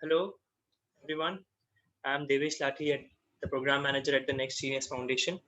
Hello, everyone. I'm Devesh Lathi, the program manager at the Next Genius Foundation.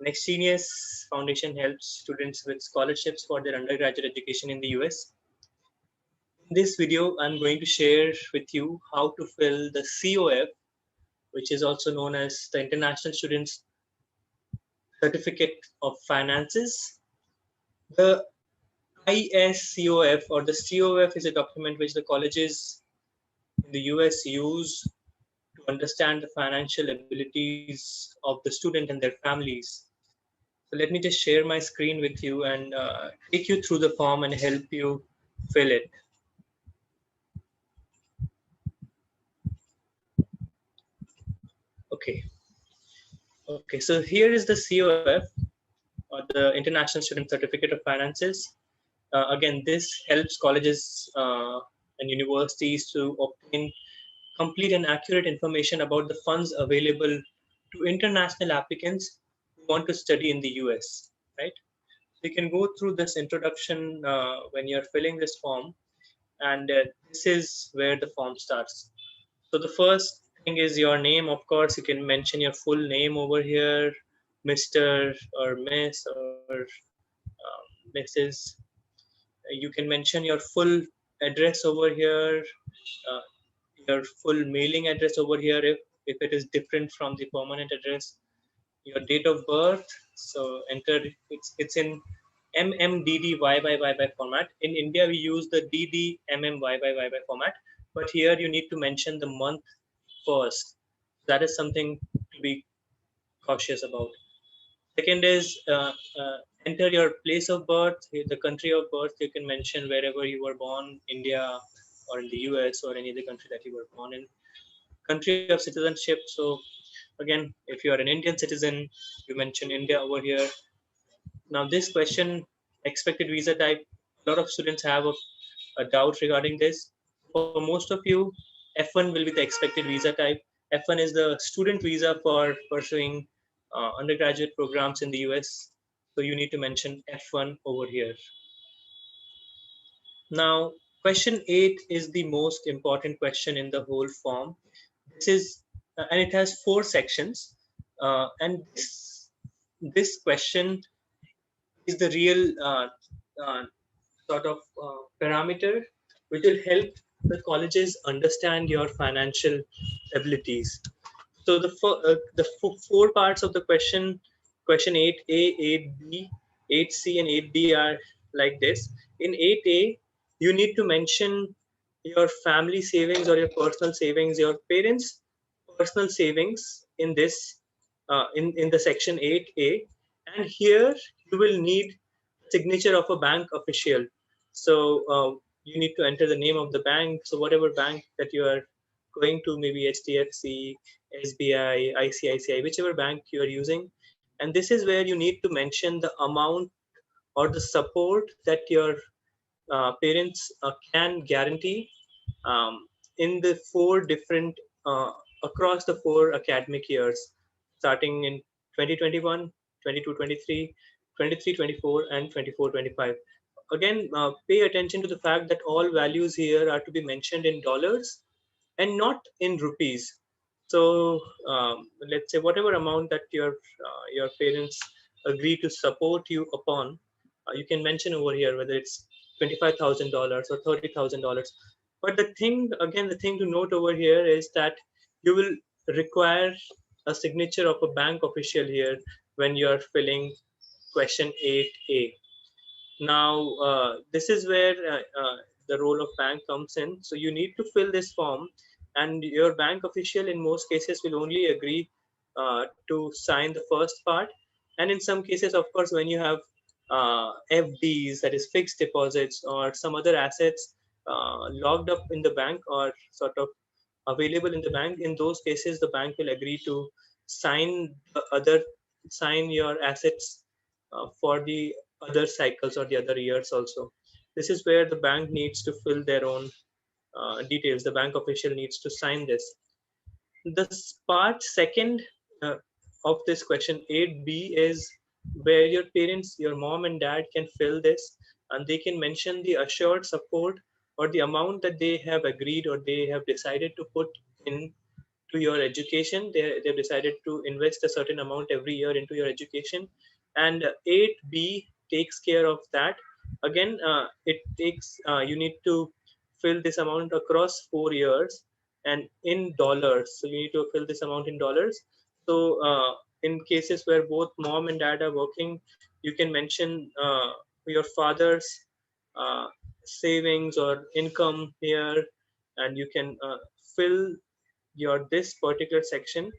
Next Genius Foundation helps students with scholarships for their undergraduate education in the US. In this video, I'm going to share with you how to fill the CoF, which is also known as the International Students Certificate of Finances. The ISCOF or the CoF is a document which the colleges in the US use to understand the financial abilities of the student and their families. So let me just share my screen with you and take you through the form and help you fill it. Okay. Okay. So here is the CoF or the International Student Certificate of Finances. Again, this helps colleges and universities to obtain complete and accurate information about the funds available to international applicants who want to study in the US, right? You can go through this introduction when you're filling this form, and this is where the form starts. So the first thing is your name. Of course, you can mention your full name over here, Mr. or Miss or Mrs. You can mention your full address over here, uh, your full mailing address over here if it is different from the permanent address, your date of birth. So enter it's in MMDDYYY format. In India, we use the DDMMYYY format, but here you need to mention the month first. That is something to be cautious about. Second is enter your place of birth, the country of birth. You can mention wherever you were born, India or in the US or any other country that you were born in. Country of citizenship. So again, if you are an Indian citizen, you mention India over here. Now this question, expected visa type, a lot of students have a doubt regarding this. For most of you, F1 will be the expected visa type. F1 is the student visa for pursuing undergraduate programs in the US. So you need to mention F1 over here. Now, question 8 is the most important question in the whole form. This is, and it has 4 sections. And this question is the real sort of parameter which will help the colleges understand your financial abilities. So four parts of the question 8A, 8B, 8C, and 8D are like this. In 8A, you need to mention your family savings or your personal savings, your parents' personal savings in this in the section 8A, and here you will need signature of a bank official. So you need to enter the name of the bank. So whatever bank that you are going to, maybe HDFC, SBI, ICICI, whichever bank you are using. And this is where you need to mention the amount or the support that your parents can guarantee in the 4 different, across the 4 academic years, starting in 2021, 22-23, 23-24, and 24-25. Again, pay attention to the fact that all values here are to be mentioned in dollars and not in rupees. So let's say whatever amount that your parents agree to support you upon, you can mention over here whether it's $25,000 or $30,000. But the thing, again, the thing to note over here is that you will require a signature of a bank official here when you're filling question 8A. Now, this is where the role of bank comes in. So you need to fill this form, and your bank official in most cases will only agree to sign the first part. And in some cases, of course, when you have FDs, that is fixed deposits, or some other assets locked up in the bank or sort of available in the bank, in those cases, the bank will agree to sign sign your assets for the other cycles or the other years also. This is where the bank needs to fill their own details. The bank official needs to sign this. The part second uh, of this question 8B is where your parents, your mom and dad can fill this, and they can mention the assured support or the amount that they have agreed or they have decided to put in to your education. They've decided to invest a certain amount every year into your education, and 8b takes care of that. Again, it takes you need to fill this amount across 4 years and in dollars. So you need to fill this amount in dollars. So in cases where both mom and dad are working, you can mention your father's uh, savings or income here, and you can fill your this particular section,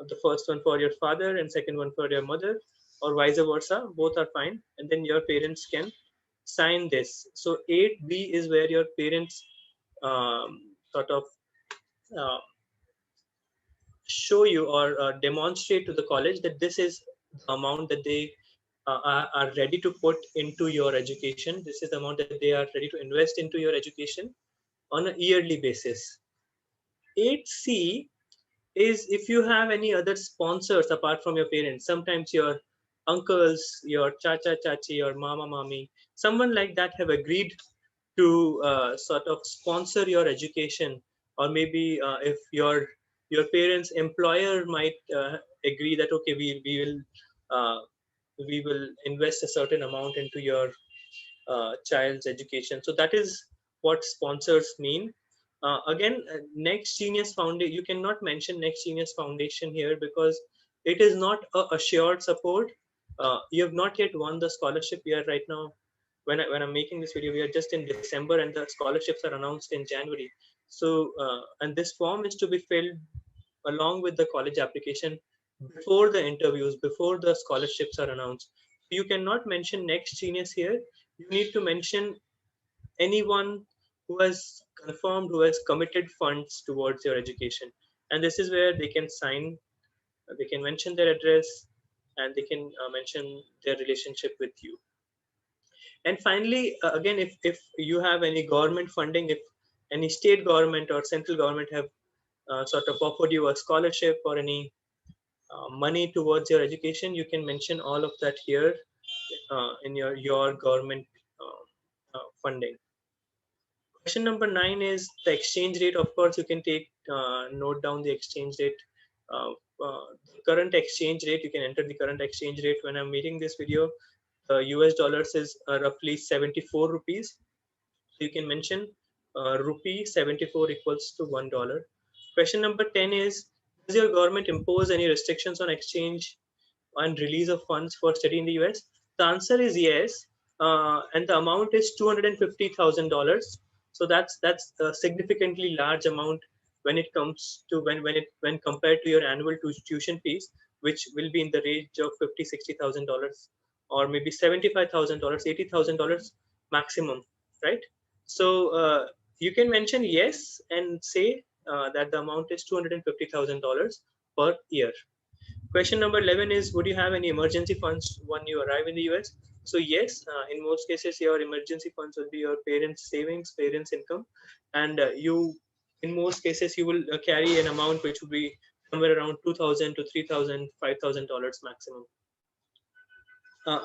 the first one for your father and second one for your mother, or vice versa, both are fine, and then your parents can sign this. So 8b is where your parents sort of uh, show you or demonstrate to the college that this is the amount that they are ready to put into your education. This is the amount that they are ready to invest into your education on a yearly basis. 8c is if you have any other sponsors apart from your parents, sometimes your uncles, your chacha chachi, or mama mami, someone like that have agreed to sort of sponsor your education, or maybe if your parents employer might agree that okay, uh, we will invest a certain amount into your child's education. So that is what sponsors mean. Again, Next Genius Foundation, you cannot mention Next Genius Foundation here because it is not a assured support. You have not yet won the scholarship. We are right now, when I'm making this video, we are just in December and the scholarships are announced in January. So, and this form is to be filled along with the college application before the interviews, before the scholarships are announced. You cannot mention Next Genius here. You need to mention anyone who has confirmed, who has committed funds towards your education. And this is where they can sign, they can mention their address, and they can mention their relationship with you. And finally, again, if you have any government funding, if any state government or central government have sort of offered you a scholarship or any money towards your education, you can mention all of that here in your government funding. Question number 9 is the exchange rate. Of course, you can take note down the exchange rate. Uh, the current exchange rate, you can enter the current exchange rate. When I'm making this video, US dollars is roughly 74 rupees. So you can mention rupee 74 equals to $1. Question number 10 is, does your government impose any restrictions on exchange and release of funds for study in the US? The answer is yes, and the amount is $250,000. So that's a significantly large amount when it comes to when compared to your annual tuition fees, which will be in the range of $50,000, $60,000, or maybe $75,000, $80,000 maximum, right? So you can mention yes and say that the amount is $250,000 per year. Question number 11 is, would you have any emergency funds when you arrive in the US? So yes, in most cases, your emergency funds will be your parents' savings, parents' income, and in most cases, you will carry an amount which would be somewhere around 2,000 to 3,000, $5,000 maximum.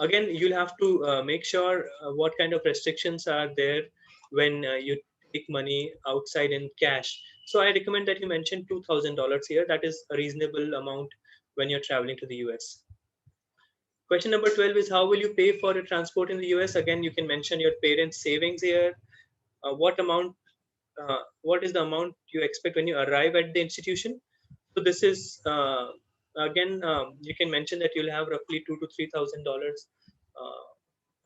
Again, you'll have to make sure what kind of restrictions are there when you take money outside in cash. So I recommend that you mention $2,000 here. That is a reasonable amount when you're traveling to the US. Question number 12 is, how will you pay for your transport in the US? Again, you can mention your parents' savings here. What is the amount you expect when you arrive at the institution? So this is again, you can mention that you'll have roughly $2,000 to $3,000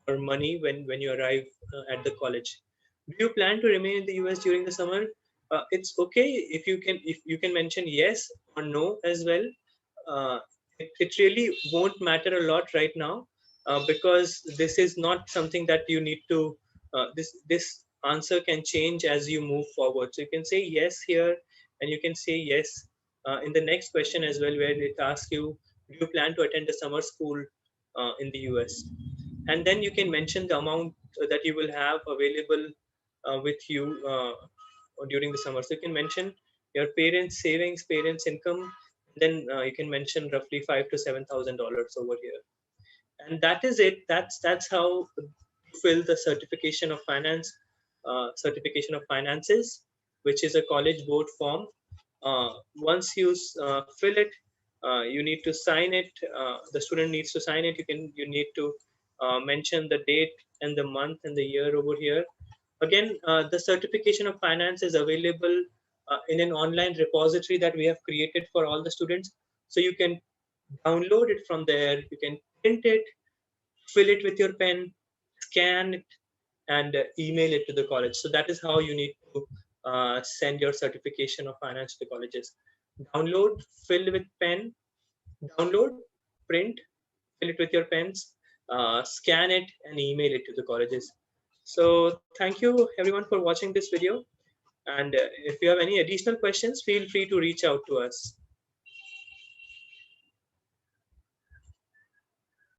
or money when you arrive at the college. Do you plan to remain in the US during the summer? It's okay if you can mention yes or no as well. It really won't matter a lot right now because this is not something that you need to. This answer can change as you move forward. So you can say yes here, and you can say yes in the next question as well, where it asks you, do you plan to attend a summer school in the US? And then you can mention the amount that you will have available with you during the summer. So you can mention your parents' savings, parents' income. Then you can mention roughly $5,000 to $7,000 over here, and that is it. That's how to fill the certification of finance. certification of finances, which is a college board form. Once you fill it, you need to sign it. The student needs to sign it. You need to mention the date and the month and the year over here. Again, the certification of finance is available in an online repository that we have created for all the students. So you can download it from there. You can print it, fill it with your pen, scan it, and email it to the college. So that is how you need to send your certification of finance to the colleges. Download, fill with pen, download, print, fill it with your pens, scan it, and email it to the colleges. So thank you everyone for watching this video. And if you have any additional questions, feel free to reach out to us.